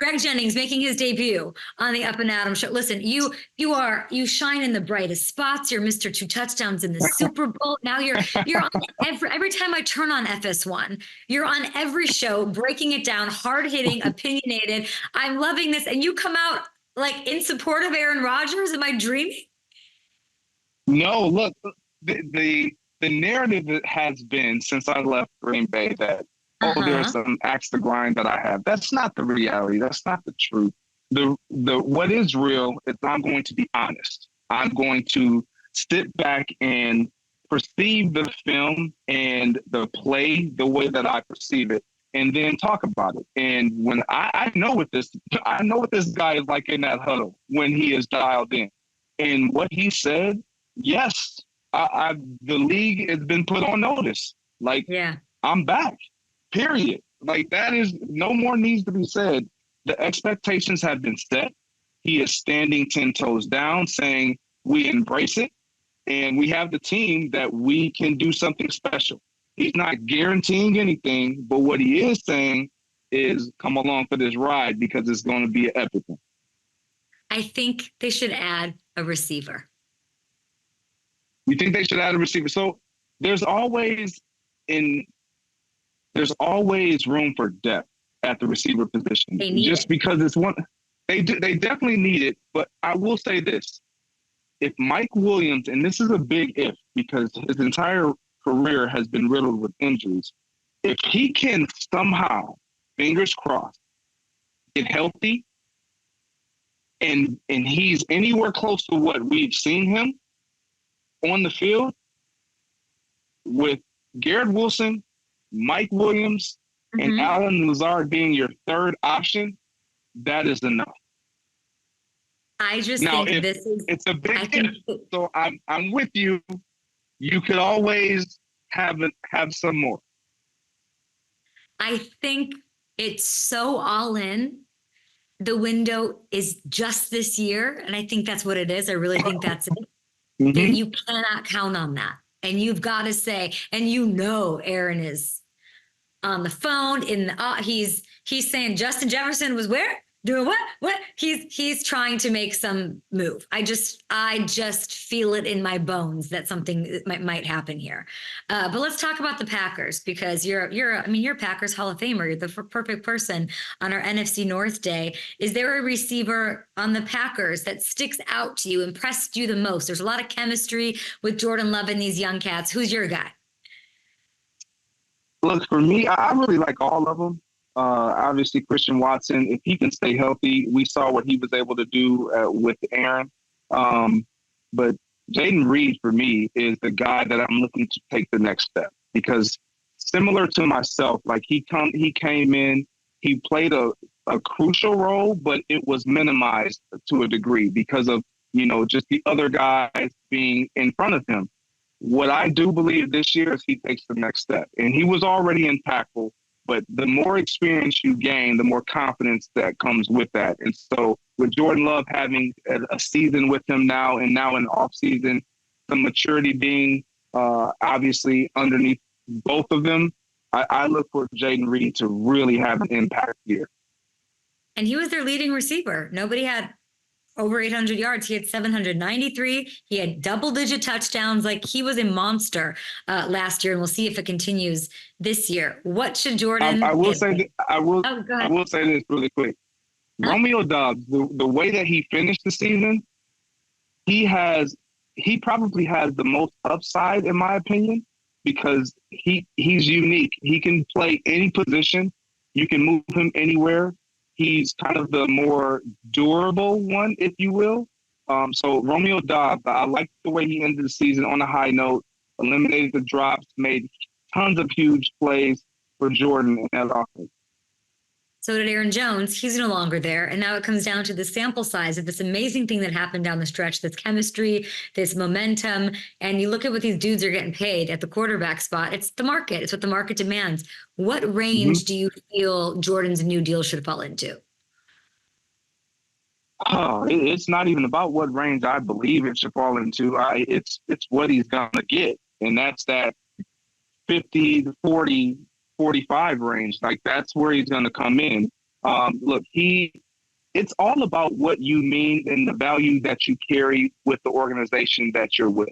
Greg Jennings making his debut on the Up and Adam show. Listen, you shine in the brightest spots. You're Mr. Two Touchdowns in the Super Bowl. Now you're on every time I turn on FS1, you're on every show, breaking it down, hard hitting, opinionated. I'm loving this, and you come out like in support of Aaron Rodgers. Am I dreaming? No, look, the narrative has been since I left Green Bay that there's some axe to grind that I have. That's not the reality. That's not the truth. The what is real is I'm going to be honest. I'm going to sit back and perceive the film and the play the way that I perceive it, and then talk about it. And when I know what this guy is like in that huddle when he is dialed in, and what he said. Yes, the league has been put on notice. Like, yeah, I'm back, period. Like, that is no more needs to be said. The expectations have been set. He is standing 10 toes down saying we embrace it and we have the team that we can do something special. He's not guaranteeing anything, but what he is saying is come along for this ride because it's going to be an epic one. I think they should add a receiver. You think they should add a receiver? So there's always room for depth at the receiver position. Because it's one, they definitely need it. But I will say this: if Mike Williams, and this is a big if because his entire career has been riddled with injuries, if he can somehow, fingers crossed, get healthy, and he's anywhere close to what we've seen him on the field with Garrett Wilson, Mike Williams, and Allen Lazard being your third option, that is enough. I just think it's a big if, so I'm with you. You could always have some more. I think it's so all in. The window is just this year, and I think that's what it is. I really think that's it. You cannot count on that. And you've got to say, and Aaron is on the phone he's saying Justin Jefferson was where? Doing what? What? He's trying to make some move. I just feel it in my bones that something might happen here. But let's talk about the Packers because you're a Packers Hall of Famer. You're the perfect person on our NFC North day. Is there a receiver on the Packers that sticks out to you, impressed you the most? There's a lot of chemistry with Jordan Love and these young cats. Who's your guy? Look, for me, I really like all of them. Obviously, Christian Watson, if he can stay healthy, we saw what he was able to do with Aaron. But Jayden Reed, for me, is the guy that I'm looking to take the next step because similar to myself, like he came in, he played a crucial role, but it was minimized to a degree because of, just the other guys being in front of him. What I do believe this year is he takes the next step, and he was already impactful. But the more experience you gain, the more confidence that comes with that. And so with Jordan Love having a season with him now and now an off season, the maturity being obviously underneath both of them, I look for Jayden Reed to really have an impact here. And he was their leading receiver. Nobody had over 800 yards. He had 793. He had double-digit touchdowns. Like, he was a monster last year, and we'll see if it continues this year. What should Jordan? I will say this really quick. Romeo Doubs, the way that he finished the season, he probably has the most upside, in my opinion, because he's unique. He can play any position. You can move him anywhere. He's kind of the more durable one, if you will. So Romeo Doubs, I like the way he ended the season on a high note, eliminated the drops, made tons of huge plays for Jordan in that offense. So did Aaron Jones. He's no longer there. And now it comes down to the sample size of this amazing thing that happened down the stretch, this chemistry, this momentum. And you look at what these dudes are getting paid at the quarterback spot. It's the market. It's what the market demands. What range do you feel Jordan's new deal should fall into? Oh, it's not even about what range I believe it should fall into. It's what he's going to get. And that's that 50 to 40, 45 range. Like, that's where he's going to come in. Look, it's all about what you mean and the value that you carry with the organization that you're with,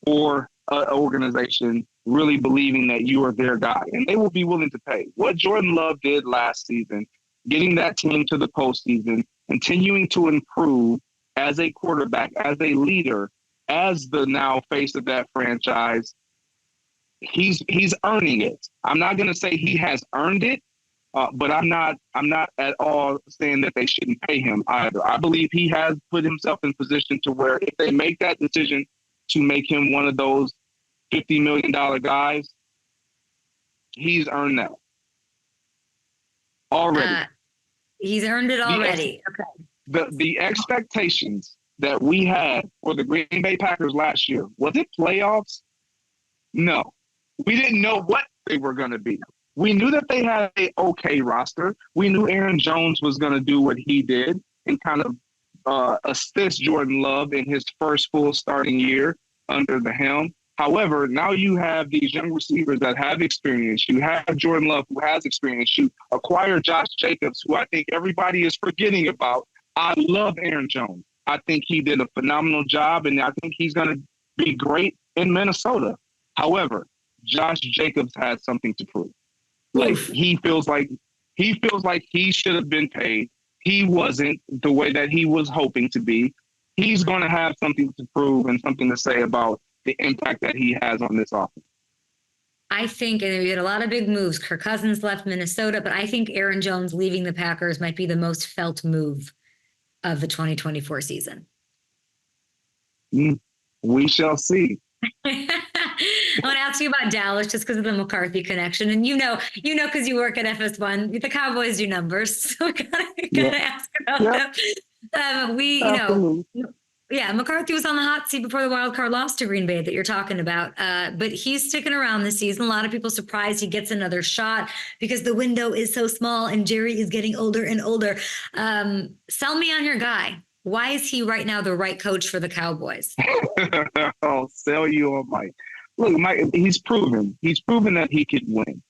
or an organization really believing that you are their guy, and they will be willing to pay. What Jordan Love did last season, getting that team to the postseason, continuing to improve as a quarterback, as a leader, as the now face of that franchise, he's earning it. I'm not going to say he has earned it, but I'm not at all saying that they shouldn't pay him either. I believe he has put himself in position to where if they make that decision to make him one of those $50 million guys, he's earned that already. He's earned it already. The expectations that we had for the Green Bay Packers last year, was it playoffs? No. We didn't know what they were going to be. We knew that they had an okay roster. We knew Aaron Jones was going to do what he did and kind of assist Jordan Love in his first full starting year under the helm. However, now you have these young receivers that have experience. You have Jordan Love, who has experience. You acquire Josh Jacobs, who I think everybody is forgetting about. I love Aaron Jones. I think he did a phenomenal job, and I think he's going to be great in Minnesota. However, Josh Jacobs has something to prove. Like he feels like he should have been paid. He wasn't the way that he was hoping to be. He's going to have something to prove and something to say about the impact that he has on this offense. I think, and we had a lot of big moves. Kirk Cousins left Minnesota, but I think Aaron Jones leaving the Packers might be the most felt move of the 2024 season. We shall see. I want to ask you about Dallas just because of the McCarthy connection. And you know, because you work at FS1, the Cowboys do numbers. So we gotta ask about them. McCarthy was on the hot seat before the wild card loss to Green Bay that you're talking about. But he's sticking around this season. A lot of people surprised he gets another shot because the window is so small and Jerry is getting older and older. Sell me on your guy. Why is he right now the right coach for the Cowboys? I'll sell you on Mike. Look, Mike, he's proven that he can win.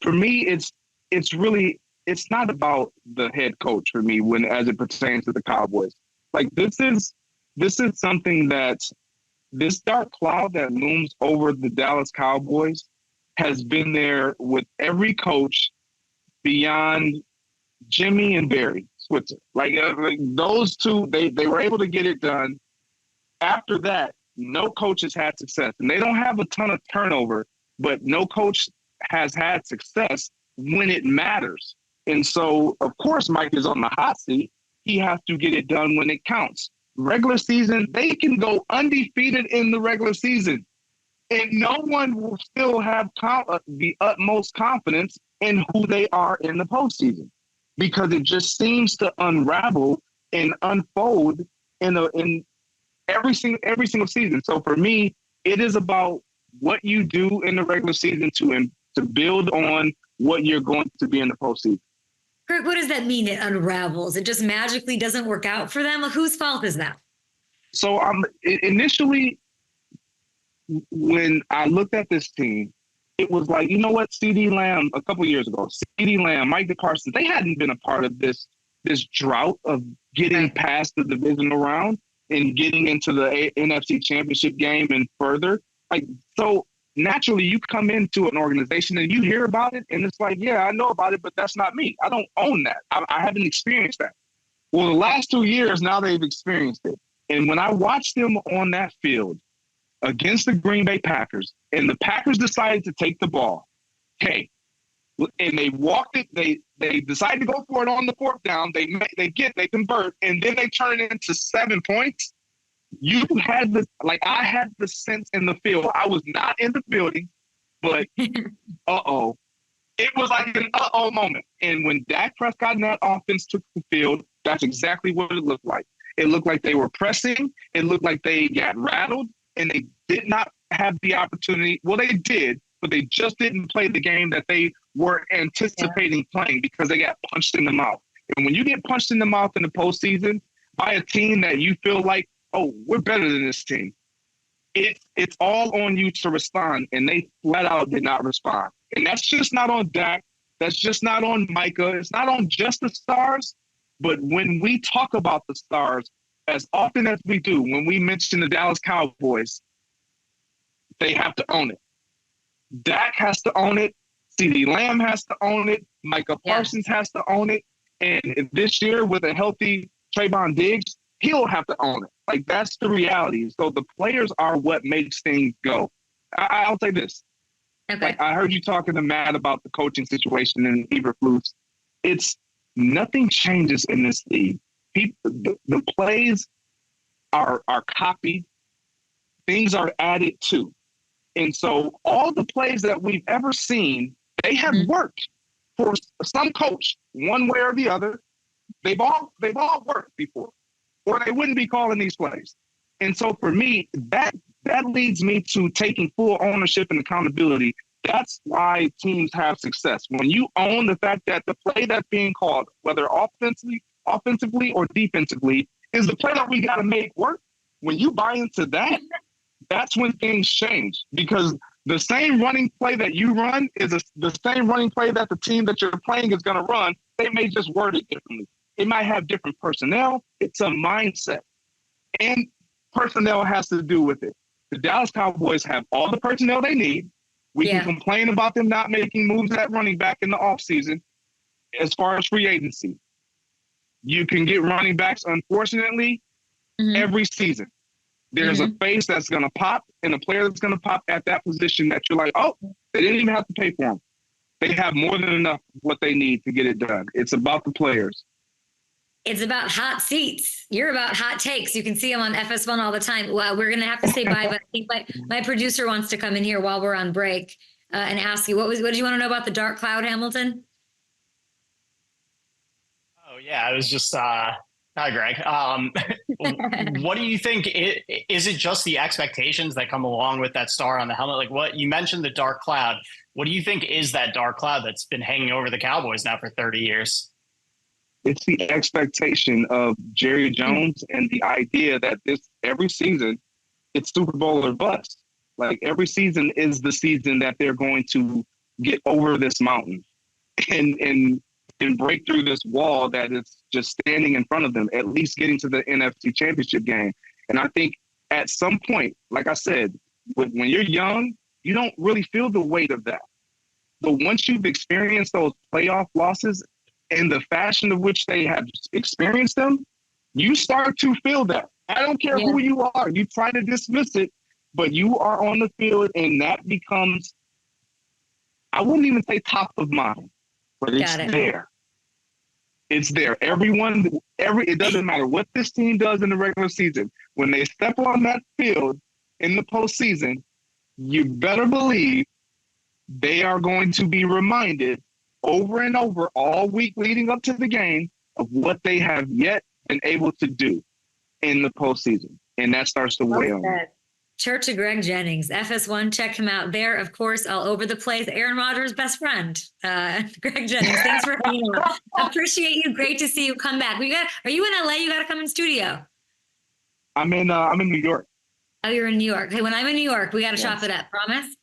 For me, it's not about the head coach for me as it pertains to the Cowboys. Like this is something that this dark cloud that looms over the Dallas Cowboys has been there with every coach beyond Jimmy and Barry Switzer. Like those two, they were able to get it done. After that, no coach has had success. And they don't have a ton of turnover, but no coach has had success when it matters. And so, of course, Mike is on the hot seat. He has to get it done when it counts. Regular season, they can go undefeated in the regular season, and no one will still have the utmost confidence in who they are in the postseason because it just seems to unravel and unfold in every single season. So for me, it is about what you do in the regular season to build on what you're going to be in the postseason. Kirk, what does that mean? It unravels. It just magically doesn't work out for them. Whose fault is that? So initially, when I looked at this team, it was like, you know what, CeeDee Lamb, a couple years ago, CeeDee Lamb, Mike Parsons, they hadn't been a part of this drought of getting past the divisional round and getting into the NFC Championship game and further. Like, so naturally, you come into an organization and you hear about it, and it's like, yeah, I know about it, but that's not me. I don't own that. I haven't experienced that. Well, the last 2 years, now they've experienced it. And when I watched them on that field against the Green Bay Packers, and the Packers decided to take the ball, and they walked it, they decided to go for it on the fourth down, they convert, and then they turn it into 7 points. I had the sense in the field. I was not in the building, but it was like an moment. And when Dak Prescott and that offense took the field, that's exactly what it looked like. It looked like they were pressing. It looked like they got rattled, and they did not have the opportunity. Well, they did, but they just didn't play the game that they were anticipating playing because they got punched in the mouth. And when you get punched in the mouth in the postseason by a team that you feel like, oh, we're better than this team, it's all on you to respond, and they flat out did not respond. And that's just not on Dak. That's just not on Micah. It's not on just the stars. But when we talk about the stars, as often as we do, when we mention the Dallas Cowboys, they have to own it. Dak has to own it. CeeDee Lamb has to own it. Micah Parsons has to own it. And this year, with a healthy Trayvon Diggs, he'll have to own it. Like, that's the reality. So the players are what makes things go. I'll say this. Okay. Like, I heard you talking to Matt about the coaching situation in Eberflus. It's nothing changes in this league. The plays are copied. Things are added to. And so all the plays that we've ever seen, they have worked for some coach, one way or the other. They've all worked before, or they wouldn't be calling these plays. And so for me, that leads me to taking full ownership and accountability. That's why teams have success. When you own the fact that the play that's being called, whether offensively or defensively, is the play that we got to make work. When you buy into that, that's when things change, because the same running play that you run is the same running play that the team that you're playing is going to run. They may just word it differently. It might have different personnel. It's a mindset. And personnel has to do with it. The Dallas Cowboys have all the personnel they need. We can complain about them not making moves at running back in the offseason as far as free agency. You can get running backs, unfortunately, every season. There's a face that's going to pop and a player that's going to pop at that position that you're like, oh, they didn't even have to pay for them. They have more than enough what they need to get it done. It's about the players. It's about hot seats. You're about hot takes. You can see them on FS1 all the time. Well, we're going to have to say bye, but I think my producer wants to come in here while we're on break and ask you, what did you want to know about the dark cloud, Hamilton? Oh, yeah. I was just, hi, Greg. What do you think? Is it just the expectations that come along with that star on the helmet? Like, what you mentioned, the dark cloud. What do you think is that dark cloud that's been hanging over the Cowboys now for 30 years? It's the expectation of Jerry Jones and the idea that every season it's Super Bowl or bust. Like, every season is the season that they're going to get over this mountain and break through this wall that is just standing in front of them, at least getting to the NFC Championship game. And I think at some point, like I said, when you're young, you don't really feel the weight of that. But once you've experienced those playoff losses in the fashion of which they have experienced them, you start to feel that. I don't care who you are. You try to dismiss it, but you are on the field, and that becomes, I wouldn't even say top of mind, but it's there. It's there. It doesn't matter what this team does in the regular season. When they step on that field in the postseason, you better believe they are going to be reminded over and over all week leading up to the game of what they have yet been able to do in the postseason. And that starts to weigh on them. Church of Greg Jennings, FS1, check him out there. Of course, all over the place. Aaron Rodgers' best friend, Greg Jennings. Thanks for hanging out. Appreciate you. Great to see you come back. Are you in LA? You got to come in studio. I'm in New York. Oh, you're in New York. Hey, when I'm in New York, we got to shop it up. Promise?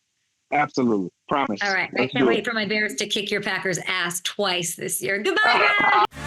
Absolutely. Promise. All right. I can't wait for my Bears to kick your Packers' ass twice this year. Goodbye, guys.